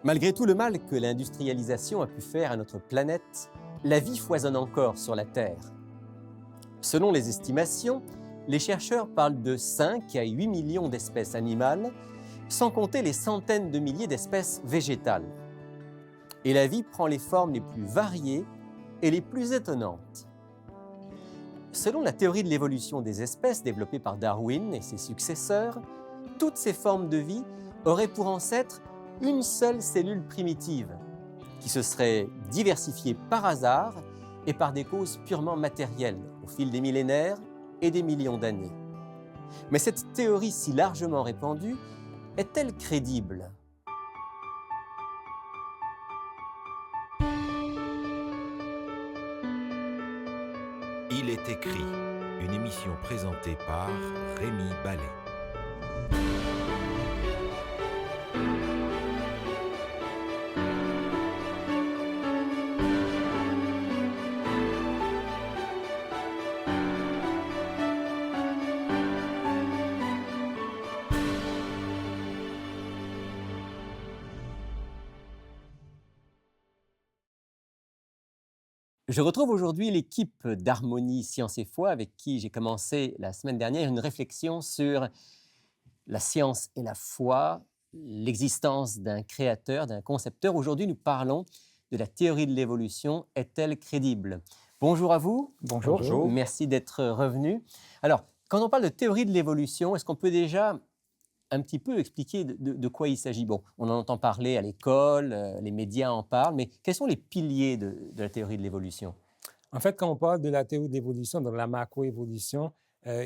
Malgré tout le mal que l'industrialisation a pu faire à notre planète, la vie foisonne encore sur la Terre. Selon les estimations, les chercheurs parlent de 5 à 8 millions d'espèces animales, sans compter les centaines de milliers d'espèces végétales. Et la vie prend les formes les plus variées et les plus étonnantes. Selon la théorie de l'évolution des espèces développée par Darwin et ses successeurs, toutes ces formes de vie auraient pour ancêtre une seule cellule primitive, qui se serait diversifiée par hasard et par des causes purement matérielles au fil des millénaires et des millions d'années. Mais cette théorie si largement répandue est-elle crédible ? Il est écrit, une émission présentée par Rémi Ballet. Je retrouve aujourd'hui l'équipe d'Harmonie Science et Foi avec qui j'ai commencé la semaine dernière une réflexion sur la science et la foi, l'existence d'un créateur, d'un concepteur. Aujourd'hui, nous parlons de la théorie de l'évolution. Est-elle crédible ? Bonjour à vous. Bonjour. Bonjour. Merci d'être revenu. Alors, quand on parle de théorie de l'évolution, est-ce qu'on peut déjà un petit peu expliquer de quoi il s'agit ? Bon, on en entend parler à l'école, les médias en parlent, mais quels sont les piliers de la théorie de l'évolution ? En fait, quand on parle de la théorie de l'évolution, donc la macroévolution,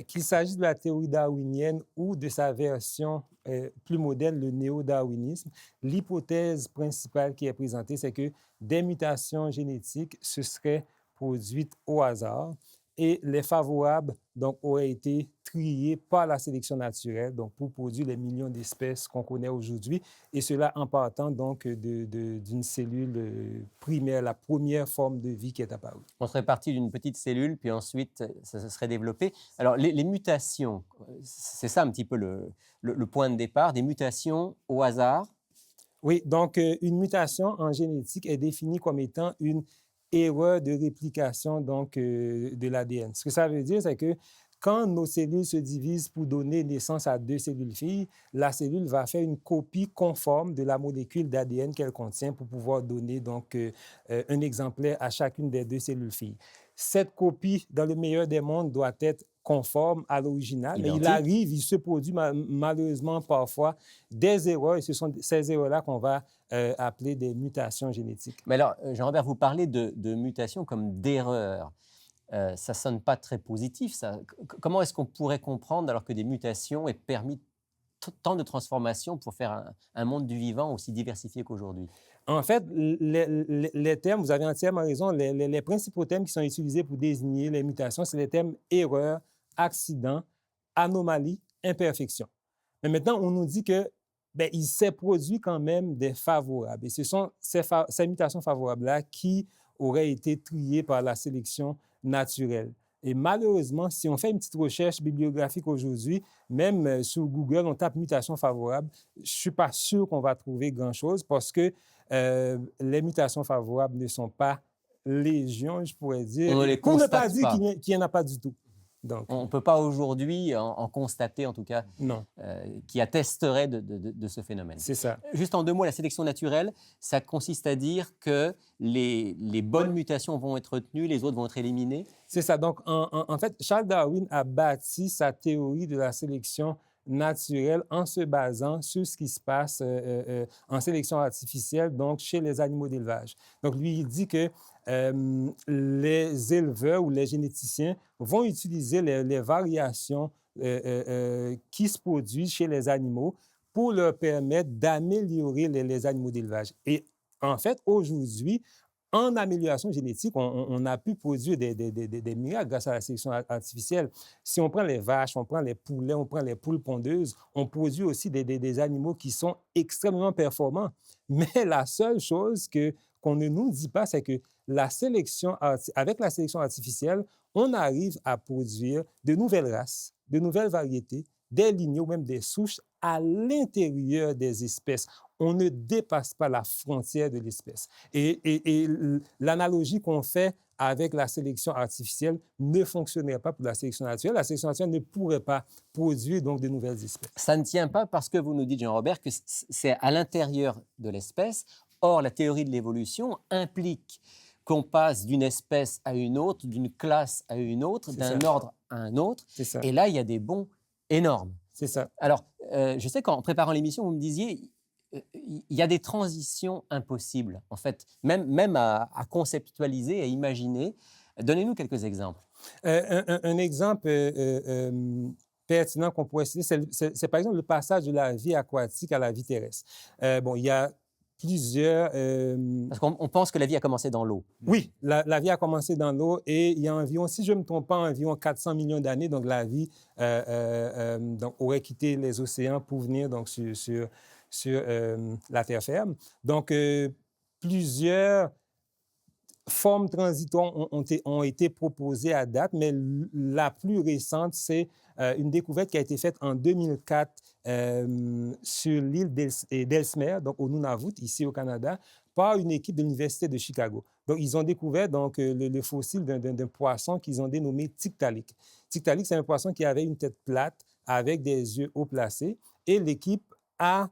qu'il s'agisse de la théorie darwinienne ou de sa version plus moderne, le néo-darwinisme, l'hypothèse principale qui est présentée, c'est que des mutations génétiques se seraient produites au hasard et les favorables donc, auraient été triés par la sélection naturelle donc, pour produire les millions d'espèces qu'on connaît aujourd'hui, et cela en partant donc d'une cellule primaire, la première forme de vie qui est apparue. On serait parti d'une petite cellule, puis ensuite, ça se serait développé. Alors, les mutations, c'est ça un petit peu le point de départ, des mutations au hasard. Oui, donc une mutation en génétique est définie comme étant une erreur de réplication donc, de l'ADN. Ce que ça veut dire, c'est que quand nos cellules se divisent pour donner naissance à deux cellules filles, la cellule va faire une copie conforme de la molécule d'ADN qu'elle contient pour pouvoir donner donc, un exemplaire à chacune des deux cellules filles. Cette copie, dans le meilleur des mondes, doit être conforme à l'original, mais il arrive, il se produit malheureusement parfois des erreurs, et ce sont ces erreurs-là qu'on va appeler des mutations génétiques. Mais alors, Jean-Robert, vous parlez de mutations comme d'erreurs. Ça ne sonne pas très positif, ça. Comment est-ce qu'on pourrait comprendre, alors que des mutations aient permis tant de transformations pour faire un monde du vivant aussi diversifié qu'aujourd'hui? En fait, les termes, vous avez entièrement raison, les principaux termes qui sont utilisés pour désigner les mutations, c'est les termes erreur, accident, anomalie, imperfection. Mais maintenant, on nous dit que il s'est produit quand même des favorables. Et ce sont ces mutations favorables-là qui auraient été triées par la sélection naturelle. Et malheureusement, si on fait une petite recherche bibliographique aujourd'hui, même sur Google, on tape mutation favorable, je ne suis pas sûr qu'on va trouver grand-chose parce que les mutations favorables ne sont pas légion, je pourrais dire. On ne les pour ne pas constate dire pas. qu'il n'y en a pas du tout. Donc, on ne peut pas aujourd'hui en constater, en tout cas, qui attesterait de ce phénomène. C'est ça. Juste en deux mots, la sélection naturelle, ça consiste à dire que les bonnes mutations vont être retenues, les autres vont être éliminées? C'est ça. Donc, en fait, Charles Darwin a bâti sa théorie de la sélection naturelle en se basant sur ce qui se passe en sélection artificielle, donc chez les animaux d'élevage. Donc, lui, il dit que les éleveurs ou les généticiens vont utiliser les variations qui se produisent chez les animaux pour leur permettre d'améliorer les animaux d'élevage. Et en fait, aujourd'hui, en amélioration génétique, on a pu produire des miracles grâce à la sélection artificielle. Si on prend les vaches, on prend les poulets, on prend les poules pondeuses, on produit aussi des animaux qui sont extrêmement performants. Mais la seule chose qu'on ne nous dit pas, c'est que avec la sélection artificielle, on arrive à produire de nouvelles races, de nouvelles variétés, des lignées ou même des souches à l'intérieur des espèces. on ne dépasse pas la frontière de l'espèce. Et l'analogie qu'on fait avec la sélection artificielle ne fonctionnerait pas pour la sélection naturelle. La sélection naturelle ne pourrait pas produire donc de nouvelles espèces. Ça ne tient pas parce que vous nous dites, Jean-Robert, que c'est à l'intérieur de l'espèce. Or, la théorie de l'évolution implique qu'on passe d'une espèce à une autre, d'une classe à une autre, d'un ordre à un autre. C'est ça. Et là, il y a des bonds énormes. C'est ça. Alors, je sais qu'en préparant l'émission, vous me disiez, il y a des transitions impossibles, en fait, même à conceptualiser, à imaginer. Donnez-nous quelques exemples. Un exemple pertinent qu'on pourrait citer, c'est par exemple le passage de la vie aquatique à la vie terrestre. Bon, il y a plusieurs... Parce qu'on pense que la vie a commencé dans l'eau. Oui, la vie a commencé dans l'eau et il y a environ, si je ne me trompe pas, environ 400 millions d'années, donc la vie donc, aurait quitté les océans pour venir donc, sur la terre ferme. Donc, plusieurs formes transitoires ont été proposées à date, mais la plus récente, c'est une découverte qui a été faite en 2004 sur l'île d'Ellesmere, donc au Nunavut, ici au Canada, par une équipe de l'Université de Chicago. Donc, ils ont découvert donc, le fossile d'un poisson qu'ils ont dénommé Tiktaalik. Tiktaalik, c'est un poisson qui avait une tête plate avec des yeux haut placés et l'équipe a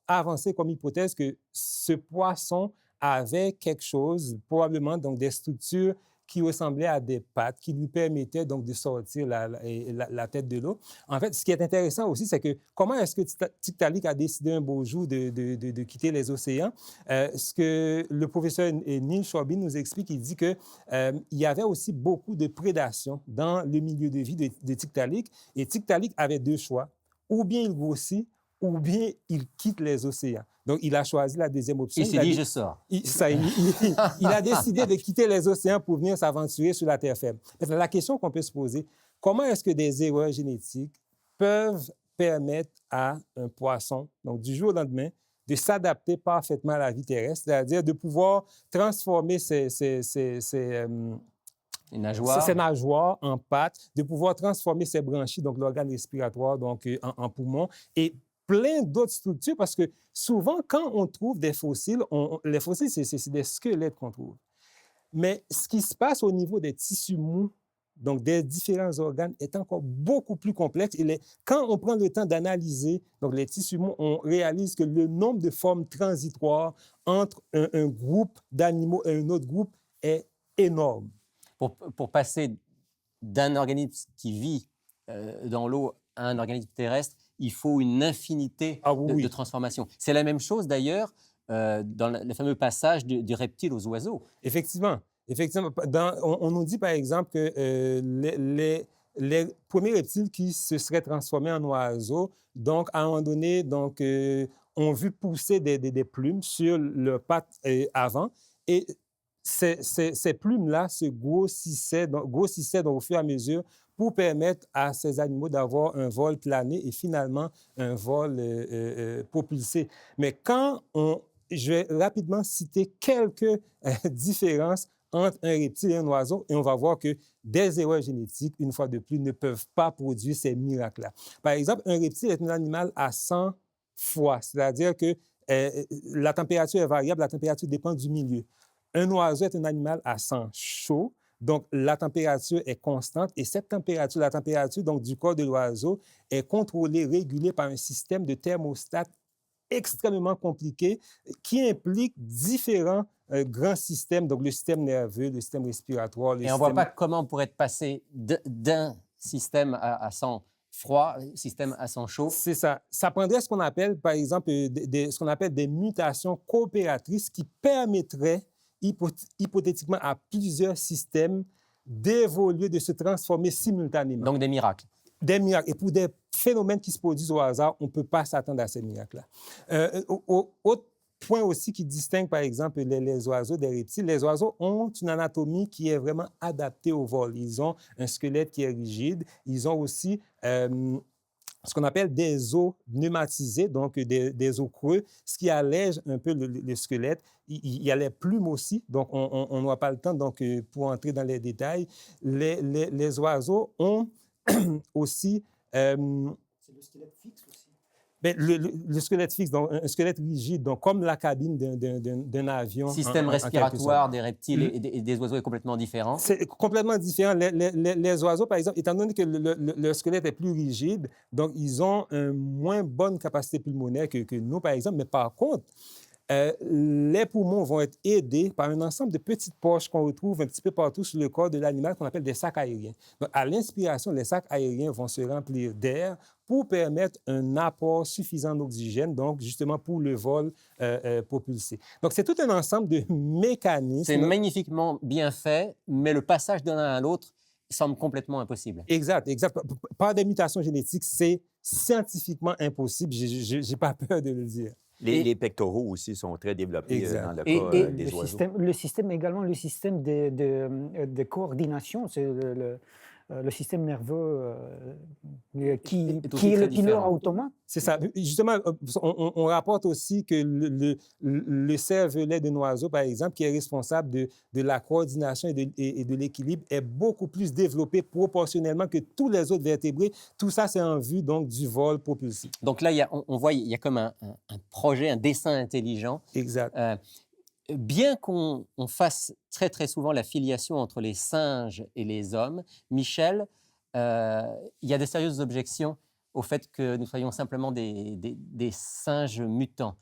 avancé comme hypothèse que ce poisson avait quelque chose, probablement donc des structures qui ressemblaient à des pattes, qui lui permettaient donc de sortir la tête de l'eau. En fait, ce qui est intéressant aussi, c'est que comment est-ce que Tiktaalik a décidé un beau jour de quitter les océans? Ce que le professeur Neil Shorby nous explique, il dit qu'il y avait aussi beaucoup de prédation dans le milieu de vie de Tiktaalik, et Tiktaalik avait deux choix. Ou bien il grossit, ou bien il quitte les océans. Donc, il a choisi la deuxième option. Il s'est dit, je sors. Il a décidé de quitter les océans pour venir s'aventurer sur la terre ferme. Maintenant, la question qu'on peut se poser, comment est-ce que des erreurs génétiques peuvent permettre à un poisson, donc du jour au lendemain, de s'adapter parfaitement à la vie terrestre, c'est-à-dire de pouvoir transformer ses nageoires en pattes, de pouvoir transformer ses branchies, donc l'organe respiratoire, donc en poumons, et plein d'autres structures, parce que souvent, quand on trouve des fossiles, les fossiles, c'est des squelettes qu'on trouve. Mais ce qui se passe au niveau des tissus mous, donc des différents organes, est encore beaucoup plus complexe. Quand on prend le temps d'analyser donc les tissus mous, on réalise que le nombre de formes transitoires entre un groupe d'animaux et un autre groupe est énorme. Pour passer d'un organisme qui vit dans l'eau à un organisme terrestre, il faut une infinité de transformations. C'est la même chose d'ailleurs dans le fameux passage du reptile aux oiseaux. Effectivement. On nous dit par exemple que les premiers reptiles qui se seraient transformés en oiseaux, donc à un moment donné, donc, ont vu pousser des plumes sur leurs pattes avant, et ces plumes-là se grossissaient donc, au fur et à mesure pour permettre à ces animaux d'avoir un vol plané et finalement un vol propulsé. Mais je vais rapidement citer quelques différences entre un reptile et un oiseau, et on va voir que des erreurs génétiques, une fois de plus, ne peuvent pas produire ces miracles-là. Par exemple, un reptile est un animal à 100 fois, c'est-à-dire que la température est variable, la température dépend du milieu. Un oiseau est un animal à sang chaud, donc la température est constante, et cette température, la température donc, du corps de l'oiseau, est contrôlée, régulée par un système de thermostat extrêmement compliqué qui implique différents grands systèmes, donc le système nerveux, le système respiratoire. Et on ne voit pas comment on pourrait passer d'un système à sang froid, système à sang chaud. C'est ça. Ça prendrait ce qu'on appelle, par exemple, ce qu'on appelle des mutations coopératrices qui permettraient hypothétiquement à plusieurs systèmes d'évoluer, de se transformer simultanément. Donc des miracles. Des miracles. Et pour des phénomènes qui se produisent au hasard, on ne peut pas s'attendre à ces miracles-là. Autre point aussi qui distingue, par exemple, les oiseaux des reptiles, les oiseaux ont une anatomie qui est vraiment adaptée au vol. Ils ont un squelette qui est rigide. Ils ont aussi ce qu'on appelle des os pneumatisés, donc des os creux, ce qui allège un peu le squelette. Il y a les plumes aussi, donc on n'aura pas le temps donc, pour entrer dans les détails. Les oiseaux ont aussi... c'est le squelette fixe aussi. Ben, le squelette fixe, donc un squelette rigide, donc comme la cabine d'un avion. Système en quelque respiratoire sorte. des reptiles et des oiseaux est complètement différent. C'est complètement différent. Les oiseaux, par exemple, étant donné que le squelette est plus rigide, donc ils ont une moins bonne capacité pulmonaire que nous, par exemple. Mais par contre, les poumons vont être aidés par un ensemble de petites poches qu'on retrouve un petit peu partout sur le corps de l'animal qu'on appelle des sacs aériens. Donc, à l'inspiration, les sacs aériens vont se remplir d'air pour permettre un apport suffisant d'oxygène, donc justement pour le vol propulsé. Donc, c'est tout un ensemble de mécanismes. C'est magnifiquement bien fait, mais le passage d'un à l'autre semble complètement impossible. Exact, exact. Par des mutations génétiques, c'est scientifiquement impossible. Je n'ai pas peur de le dire. Les pectoraux aussi sont très développés dans le cas des oiseaux. Le système également, le système de coordination, c'est le système nerveux qui est le pilote automate. C'est ça. Justement, on rapporte aussi que le cervelet d'un oiseau, par exemple, qui est responsable de la coordination et de l'équilibre, est beaucoup plus développé proportionnellement que tous les autres vertébrés. Tout ça, c'est en vue donc du vol propulsé. Donc là, on voit, il y a comme un projet, un dessin intelligent. Exact. Bien qu'on fasse très, très souvent la filiation entre les singes et les hommes, Michel, il y a de sérieuses objections au fait que nous soyons simplement des singes mutants.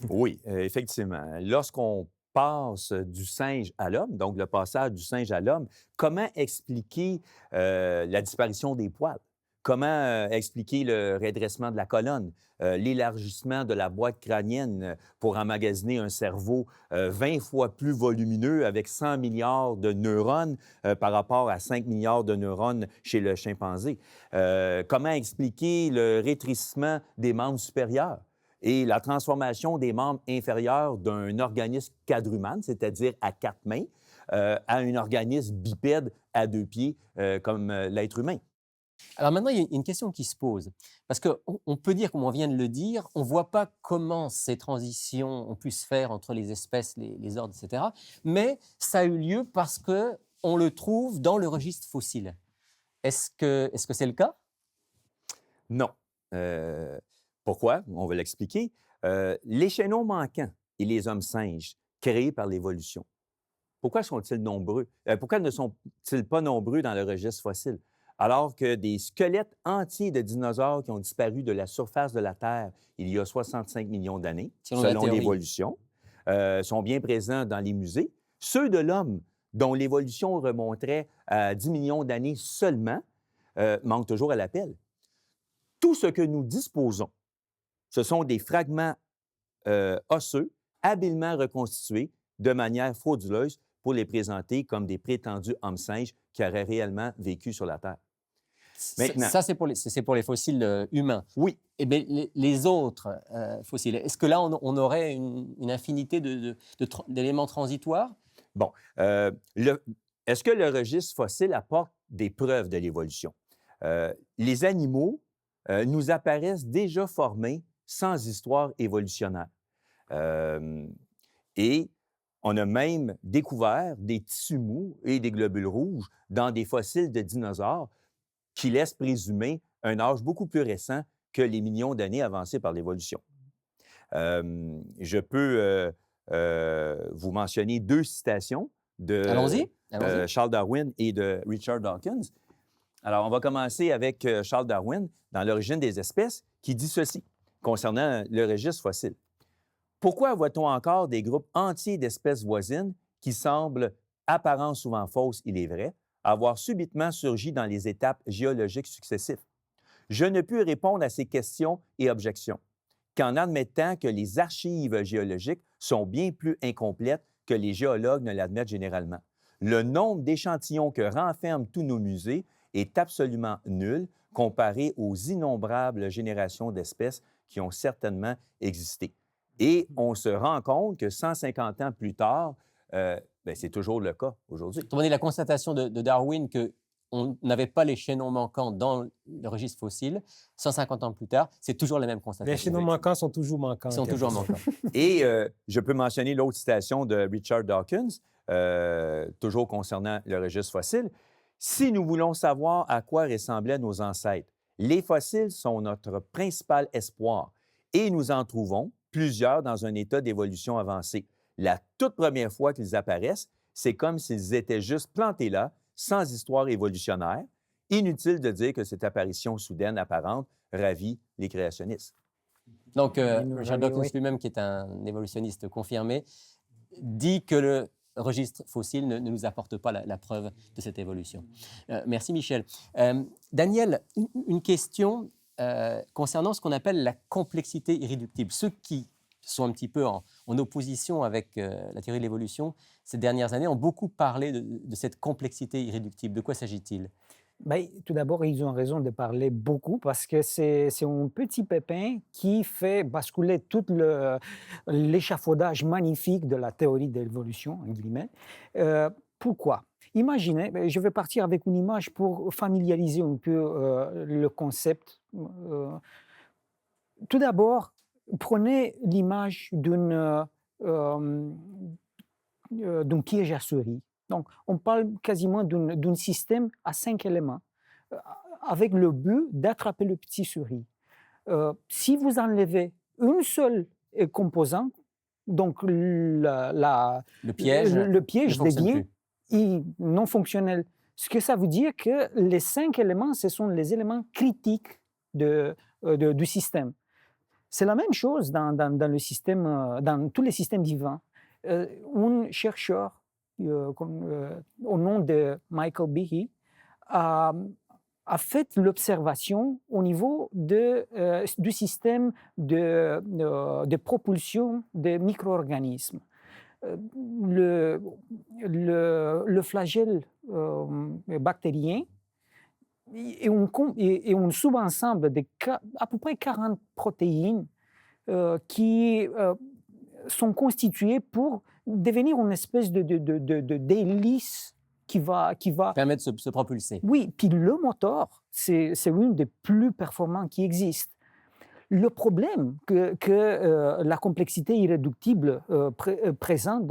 Oui, effectivement. Lorsqu'on passe du singe à l'homme, donc le passage du singe à l'homme, comment expliquer la disparition des poils? Comment expliquer le redressement de la colonne, l'élargissement de la boîte crânienne pour emmagasiner un cerveau 20 fois plus volumineux avec 100 milliards de neurones par rapport à 5 milliards de neurones chez le chimpanzé? Comment expliquer le rétrécissement des membres supérieurs et la transformation des membres inférieurs d'un organisme quadrumane, c'est-à-dire à 4 mains, à un organisme bipède à 2 pieds comme l'être humain? Alors maintenant, il y a une question qui se pose. Parce qu'on peut dire, comme on vient de le dire, on ne voit pas comment ces transitions ont pu se faire entre les espèces, les ordres, etc. Mais ça a eu lieu parce qu'on le trouve dans le registre fossile. Est-ce que c'est le cas? Non. Pourquoi? On va l'expliquer. Les chaînons manquants et les hommes singes créés par l'évolution, pourquoi sont-ils nombreux? Pourquoi ne sont-ils pas nombreux dans le registre fossile? Alors que des squelettes entiers de dinosaures qui ont disparu de la surface de la Terre il y a 65 millions d'années, selon l'évolution, sont bien présents dans les musées. Ceux de l'homme, dont l'évolution remonterait à 10 millions d'années seulement, manquent toujours à l'appel. Tout ce que nous disposons, ce sont des fragments osseux, habilement reconstitués de manière frauduleuse pour les présenter comme des prétendus hommes-singes qui auraient réellement vécu sur la Terre. Maintenant, ça, c'est pour les fossiles humains. Oui. Et bien, les autres fossiles, est-ce que là, on aurait une infinité d'éléments transitoires? Bon. Est-ce que le registre fossile apporte des preuves de l'évolution? Les animaux nous apparaissent déjà formés sans histoire évolutionnaire. Et on a même découvert des tissus mous et des globules rouges dans des fossiles de dinosaures qui laissent présumer un âge beaucoup plus récent que les millions d'années avancées par l'évolution. Je peux vous mentionner 2 citations de Charles Darwin et de Richard Dawkins. Alors, on va commencer avec Charles Darwin dans L'origine des espèces, qui dit ceci concernant le registre fossile. Pourquoi voit-on encore des groupes entiers d'espèces voisines qui semblent, apparemment souvent fausses, il est vrai, avoir subitement surgi dans les étapes géologiques successives? Je ne puis répondre à ces questions et objections qu'en admettant que les archives géologiques sont bien plus incomplètes que les géologues ne l'admettent généralement. Le nombre d'échantillons que renferment tous nos musées est absolument nul comparé aux innombrables générations d'espèces qui ont certainement existé. Et on se rend compte que 150 ans plus tard, c'est toujours le cas aujourd'hui. Autrement dit, la constatation de Darwin qu'on n'avait pas les chaînons manquants dans le registre fossile, 150 ans plus tard, c'est toujours la même constatation. Les chaînons manquants sont toujours manquants. Ils sont toujours manquants. Et je peux mentionner l'autre citation de Richard Dawkins, toujours concernant le registre fossile. Si nous voulons savoir à quoi ressemblaient nos ancêtres Les fossiles sont notre principal espoir et nous en trouvons plusieurs dans un état d'évolution avancée. La toute première fois qu'ils apparaissent, c'est comme s'ils étaient juste plantés là, sans histoire évolutionnaire. Inutile de dire que cette apparition soudaine apparente ravit les créationnistes. Donc, nous Richard ravit, Dawkins oui. lui-même, qui est un évolutionniste confirmé, dit que le registre fossile ne nous apporte pas la preuve de cette évolution. Merci, Michel. Daniel, une question concernant ce qu'on appelle la complexité irréductible. Ceux qui sont un petit peu en opposition avec la théorie de l'évolution ces dernières années ont beaucoup parlé de cette complexité irréductible. De quoi s'agit-il? Ben, tout d'abord, ils ont raison de parler beaucoup parce que c'est un petit pépin qui fait basculer tout l'échafaudage magnifique de la théorie de l'évolution, en guillemets. Pourquoi? Imaginez, je vais partir avec une image pour familiariser un peu le concept. Tout d'abord, prenez l'image d'un piège à souris. Donc, on parle quasiment d'un système à 5 éléments, avec le but d'attraper le petit souris. Si vous enlevez une seule composante, donc Le piège le piège ne fonctionne devient non fonctionnel. Ce que ça veut dire que les 5 éléments, ce sont les éléments critiques du système. C'est la même chose dans tous les systèmes vivants. Un chercheur au nom de Michael Behe a fait l'observation au niveau du système de propulsion des micro-organismes. Le flagelle bactérien et un sous-ensemble à peu près 40 protéines qui sont constituées pour devenir une espèce d'hélice qui va permet de se propulser. Oui, puis le moteur, c'est l'une des plus performantes qui existent. Le problème que la complexité irréductible présente,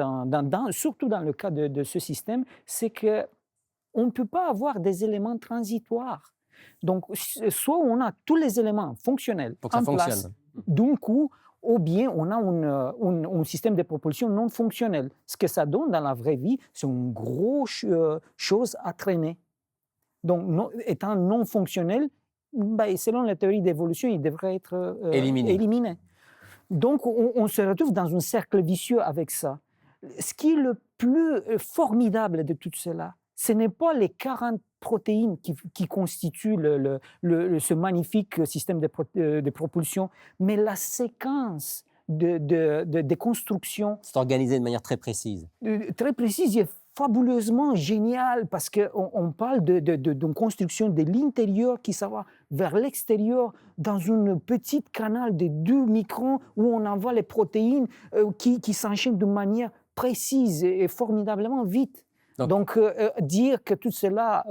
surtout dans le cas de ce système, c'est qu'on ne peut pas avoir des éléments transitoires. Donc, soit on a tous les éléments fonctionnels en place d'un coup, ou bien on a un système de propulsion non fonctionnel. Ce que ça donne dans la vraie vie, c'est une grosse chose à traîner. Donc, étant non fonctionnel, selon la théorie d'évolution, il devrait être éliminé. Donc, on se retrouve dans un cercle vicieux avec ça. Ce qui est le plus formidable de tout cela, ce n'est pas les 40 protéines qui constituent ce magnifique système de propulsion, mais la séquence de construction. C'est organisé de manière très précise. Très précise et fabuleusement géniale, parce qu'on parle d'une construction de l'intérieur qui s'en va vers l'extérieur dans une petite canal de 2 microns où on envoie les protéines qui s'enchaînent de manière précise et formidablement vite. Donc, dire que tout cela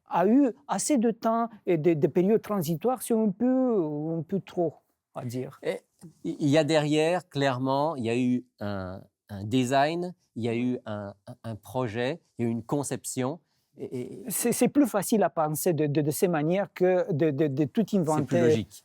a eu assez de temps et de périodes transitoires, c'est un peu trop à dire. Et il y a derrière, clairement, il y a eu un design, il y a eu un projet, il y a eu une conception. C'est plus facile à penser de ces manières que de tout inventer. C'est plus logique.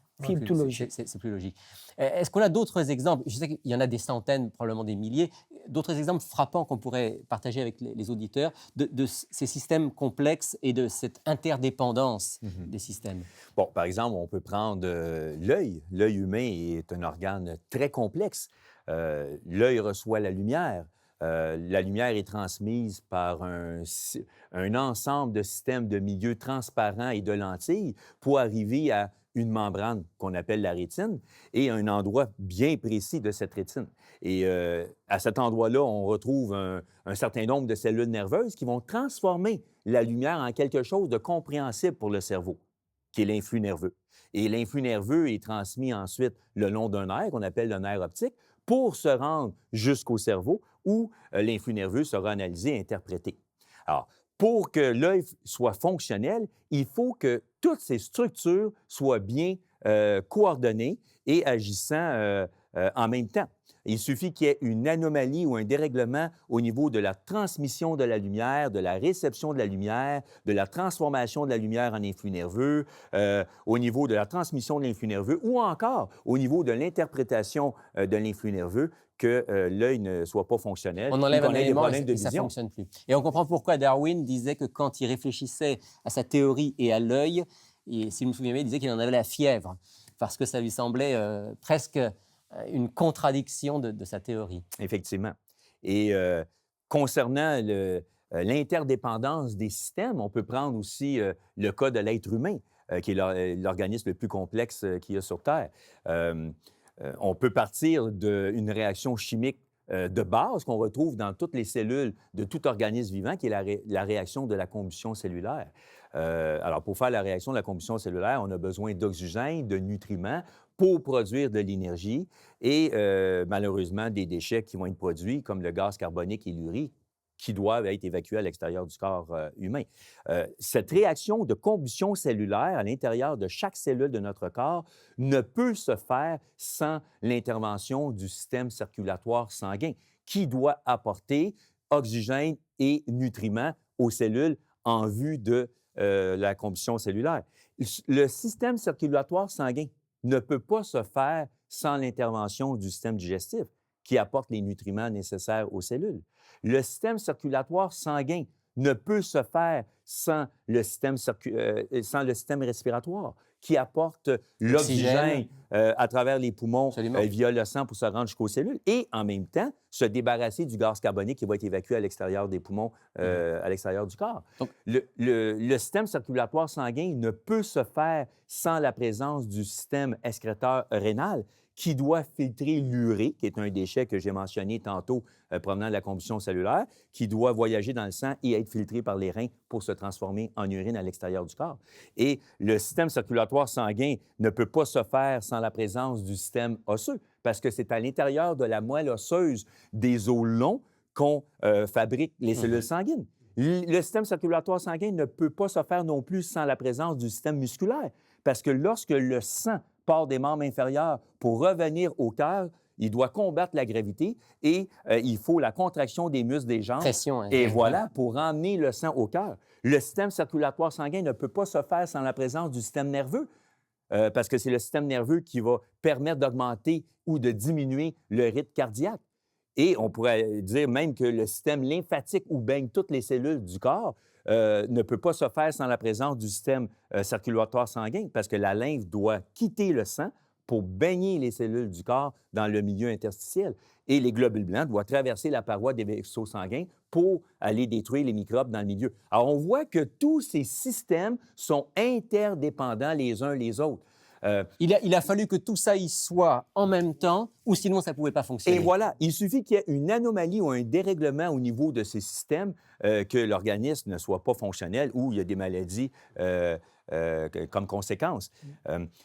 C'est plus logique. Est-ce qu'on a d'autres exemples? Je sais qu'il y en a des centaines, probablement des milliers. D'autres exemples frappants qu'on pourrait partager avec les auditeurs de ces systèmes complexes et de cette interdépendance des systèmes? Bon, par exemple, on peut prendre l'œil. L'œil humain est un organe très complexe. L'œil reçoit la lumière. La lumière est transmise par un ensemble de systèmes de milieux transparents et de lentilles pour arriver à une membrane qu'on appelle la rétine et un endroit bien précis de cette rétine. Et à cet endroit-là, on retrouve un certain nombre de cellules nerveuses qui vont transformer la lumière en quelque chose de compréhensible pour le cerveau, qui est l'influx nerveux. Et l'influx nerveux est transmis ensuite le long d'un nerf qu'on appelle le nerf optique pour se rendre jusqu'au cerveau où l'influx nerveux sera analysé et interprété. Alors, pour que l'œil soit fonctionnel, il faut que toutes ces structures soient bien coordonnées et agissant en même temps. Il suffit qu'il y ait une anomalie ou un dérèglement au niveau de la transmission de la lumière, de la réception de la lumière, de la transformation de la lumière en influx nerveux, au niveau de la transmission de l'influx nerveux ou encore au niveau de l'interprétation de l'influx nerveux, que l'œil ne soit pas fonctionnel. On enlève ou qu'on un ait des élément problèmes de et ça ne vision. fonctionne plus. Et on comprend pourquoi Darwin disait que quand il réfléchissait à sa théorie et à l'œil, et si je me souviens bien, il disait qu'il en avait la fièvre, parce que ça lui semblait presque une contradiction de sa théorie. Effectivement. Et concernant l'interdépendance des systèmes, on peut prendre aussi le cas de l'être humain, qui est l'organisme le plus complexe qu'il y a sur Terre. On peut partir d'une réaction chimique de base qu'on retrouve dans toutes les cellules de tout organisme vivant, qui est la réaction de la combustion cellulaire. Alors, pour faire la réaction de la combustion cellulaire, on a besoin d'oxygène, de nutriments pour produire de l'énergie et malheureusement des déchets qui vont être produits, comme le gaz carbonique et l'urée, qui doivent être évacués à l'extérieur du corps humain. Cette réaction de combustion cellulaire à l'intérieur de chaque cellule de notre corps ne peut se faire sans l'intervention du système circulatoire sanguin, qui doit apporter oxygène et nutriments aux cellules en vue de la combustion cellulaire. Le système circulatoire sanguin ne peut pas se faire sans l'intervention du système digestif, qui apporte les nutriments nécessaires aux cellules. Le système circulatoire sanguin ne peut se faire sans le système respiratoire, qui apporte l'oxygène à travers les poumons via le sang pour se rendre jusqu'aux cellules, et en même temps se débarrasser du gaz carbonique qui va être évacué à l'extérieur des poumons, à l'extérieur du corps. Donc, le système circulatoire sanguin ne peut se faire sans la présence du système excréteur rénal, qui doit filtrer l'urée, qui est un déchet que j'ai mentionné tantôt provenant de la combustion cellulaire, qui doit voyager dans le sang et être filtré par les reins pour se transformer en urine à l'extérieur du corps. Et le système circulatoire sanguin ne peut pas se faire sans la présence du système osseux, parce que c'est à l'intérieur de la moelle osseuse des os longs qu'on fabrique les cellules sanguines. Le système circulatoire sanguin ne peut pas se faire non plus sans la présence du système musculaire, parce que lorsque le sang part des membres inférieurs pour revenir au cœur, il doit combattre la gravité et il faut la contraction des muscles des jambes. Pression, hein. Et voilà, pour emmener le sang au cœur. Le système circulatoire sanguin ne peut pas se faire sans la présence du système nerveux, parce que c'est le système nerveux qui va permettre d'augmenter ou de diminuer le rythme cardiaque. Et on pourrait dire même que le système lymphatique où baignent toutes les cellules du corps ne peut pas se faire sans la présence du système circulatoire sanguin, parce que la lymphe doit quitter le sang pour baigner les cellules du corps dans le milieu interstitiel. Et les globules blancs doivent traverser la paroi des vaisseaux sanguins pour aller détruire les microbes dans le milieu. Alors, on voit que tous ces systèmes sont interdépendants les uns les autres. Il a fallu que tout ça y soit en même temps, ou sinon ça ne pouvait pas fonctionner. Et voilà, il suffit qu'il y ait une anomalie ou un dérèglement au niveau de ces systèmes, que l'organisme ne soit pas fonctionnel ou il y a des maladies comme conséquence.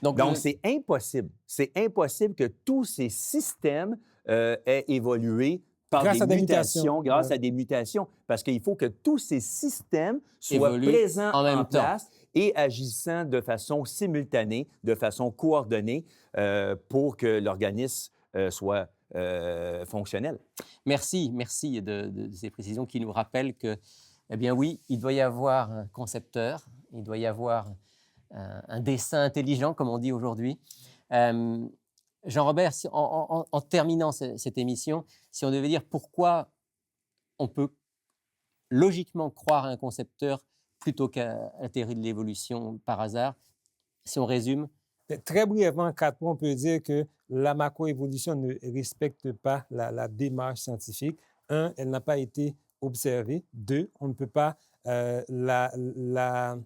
Donc, c'est impossible. C'est impossible que tous ces systèmes aient évolué par grâce des mutations, grâce à des mutations, parce qu'il faut que tous ces systèmes soient présents en place et agissant de façon simultanée, de façon coordonnée, pour que l'organisme soit fonctionnel. Merci de ces précisions qui nous rappellent que, eh bien oui, il doit y avoir un concepteur, il doit y avoir un dessin intelligent, comme on dit aujourd'hui. Jean-Robert, en terminant cette émission, si on devait dire pourquoi on peut logiquement croire à un concepteur plutôt qu'à la théorie de l'évolution par hasard, si on résume? Très brièvement, en 4 points, on peut dire que la macroévolution ne respecte pas la démarche scientifique. 1, elle n'a pas été observée. 2, on ne peut pas la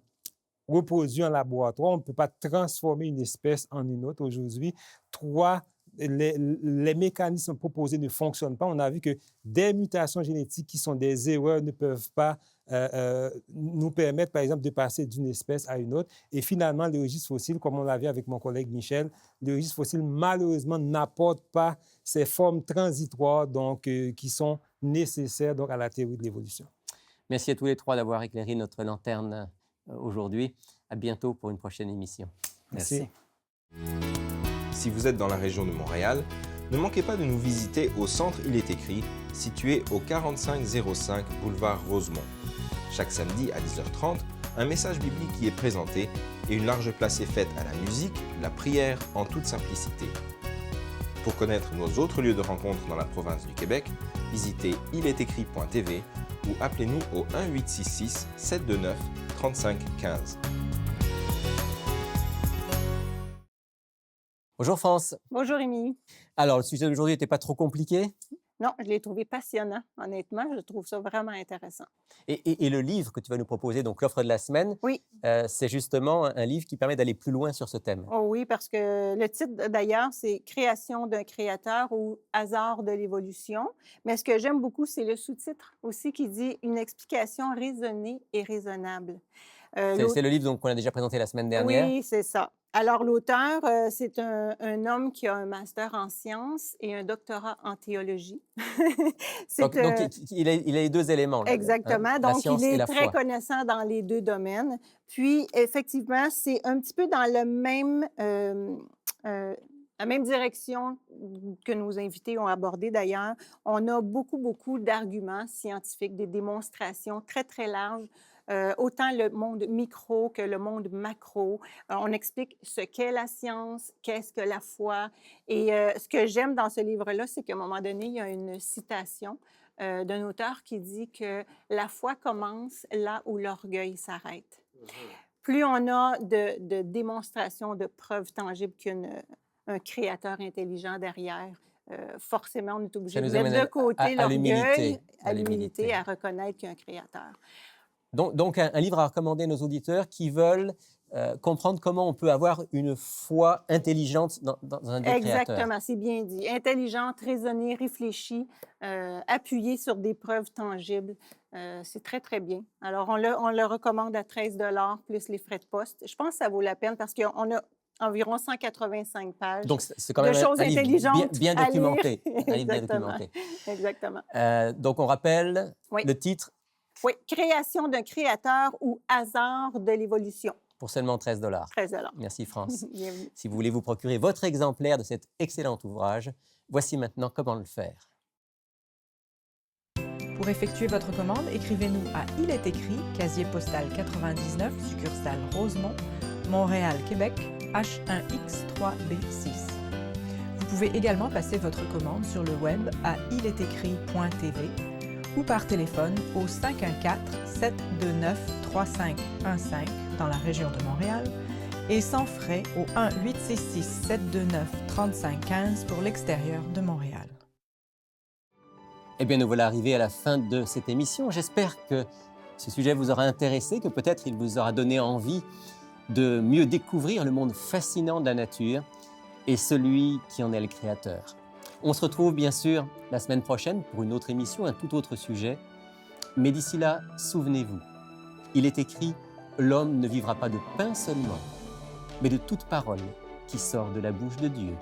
reproduire en laboratoire. On ne peut pas transformer une espèce en une autre aujourd'hui. 3, les mécanismes proposés ne fonctionnent pas. On a vu que des mutations génétiques qui sont des erreurs ne peuvent pas nous permettre, par exemple, de passer d'une espèce à une autre. Et finalement, le registre fossile, comme on l'a vu avec mon collègue Michel, le registre fossile, malheureusement, n'apporte pas ces formes transitoires donc, qui sont nécessaires donc, à la théorie de l'évolution. Merci à tous les 3 d'avoir éclairé notre lanterne aujourd'hui. À bientôt pour une prochaine émission. Merci. Si vous êtes dans la région de Montréal, Ne manquez pas de nous visiter au centre Il est écrit, situé au 4505 boulevard Rosemont. Chaque samedi à 10h30, un message biblique y est présenté et une large place est faite à la musique, la prière en toute simplicité. Pour connaître nos autres lieux de rencontre dans la province du Québec, visitez ilestécrit.tv ou appelez-nous au 1-866-729-3515. Bonjour France. Bonjour Rémi. Alors, le sujet d'aujourd'hui n'était pas trop compliqué? Non, je l'ai trouvé passionnant, honnêtement. Je trouve ça vraiment intéressant. Et le livre que tu vas nous proposer, donc l'offre de la semaine, Oui. C'est justement un livre qui permet d'aller plus loin sur ce thème. Oh oui, parce que le titre, d'ailleurs, c'est Création d'un créateur ou Hasard de l'évolution. Mais ce que j'aime beaucoup, c'est le sous-titre aussi qui dit Une explication raisonnée et raisonnable. C'est le livre qu'on a déjà présenté la semaine dernière. Oui, c'est ça. Alors, l'auteur, c'est un homme qui a un master en sciences et un doctorat en théologie. Donc, il a les deux éléments. Là, exactement. la Donc, science il et est la très foi. connaissant dans les deux domaines. Puis, effectivement, c'est un petit peu dans le même, la même direction que nos invités ont abordé d'ailleurs. On a beaucoup d'arguments scientifiques, des démonstrations très, très larges. Autant le monde micro que le monde macro. On explique ce qu'est la science, qu'est-ce que la foi. Et ce que j'aime dans ce livre-là, c'est qu'à un moment donné, il y a une citation d'un auteur qui dit que la foi commence là où l'orgueil s'arrête. Plus on a de démonstrations, de preuves tangibles qu'un créateur intelligent derrière, forcément, on est obligé de mettre de côté l'orgueil, à l'humilité, à reconnaître qu'il y a un créateur. Donc un livre à recommander à nos auditeurs qui veulent comprendre comment on peut avoir une foi intelligente dans un Dieu créateur. Exactement, c'est bien dit. Intelligente, raisonnée, réfléchie, appuyée sur des preuves tangibles. C'est très, très bien. Alors, on le recommande à 13 $ plus les frais de poste. Je pense que ça vaut la peine parce qu'on a environ 185 pages Donc, c'est quand même de choses un livre intelligentes bien à documenté. lire. Un livre bien documenté. Exactement. Donc, on rappelle Oui. le titre Oui, Création d'un créateur ou Hasard de l'évolution. pour seulement 13 $. 13 $. Merci France. Bienvenue. Si vous voulez vous procurer votre exemplaire de cet excellent ouvrage, voici maintenant comment le faire. Pour effectuer votre commande, écrivez-nous à Il est écrit, casier postal 99, succursale Rosemont, Montréal, Québec, H1X3B6. Vous pouvez également passer votre commande sur le web à ilestécrit.tv ou par téléphone au 514-729-3515 dans la région de Montréal et sans frais au 1-866-729-3515 pour l'extérieur de Montréal. Eh bien, nous voilà arrivés à la fin de cette émission. J'espère que ce sujet vous aura intéressé, que peut-être il vous aura donné envie de mieux découvrir le monde fascinant de la nature et celui qui en est le créateur. On se retrouve bien sûr la semaine prochaine pour une autre émission, un tout autre sujet. Mais d'ici là, souvenez-vous, il est écrit « L'homme ne vivra pas de pain seulement, mais de toute parole qui sort de la bouche de Dieu ».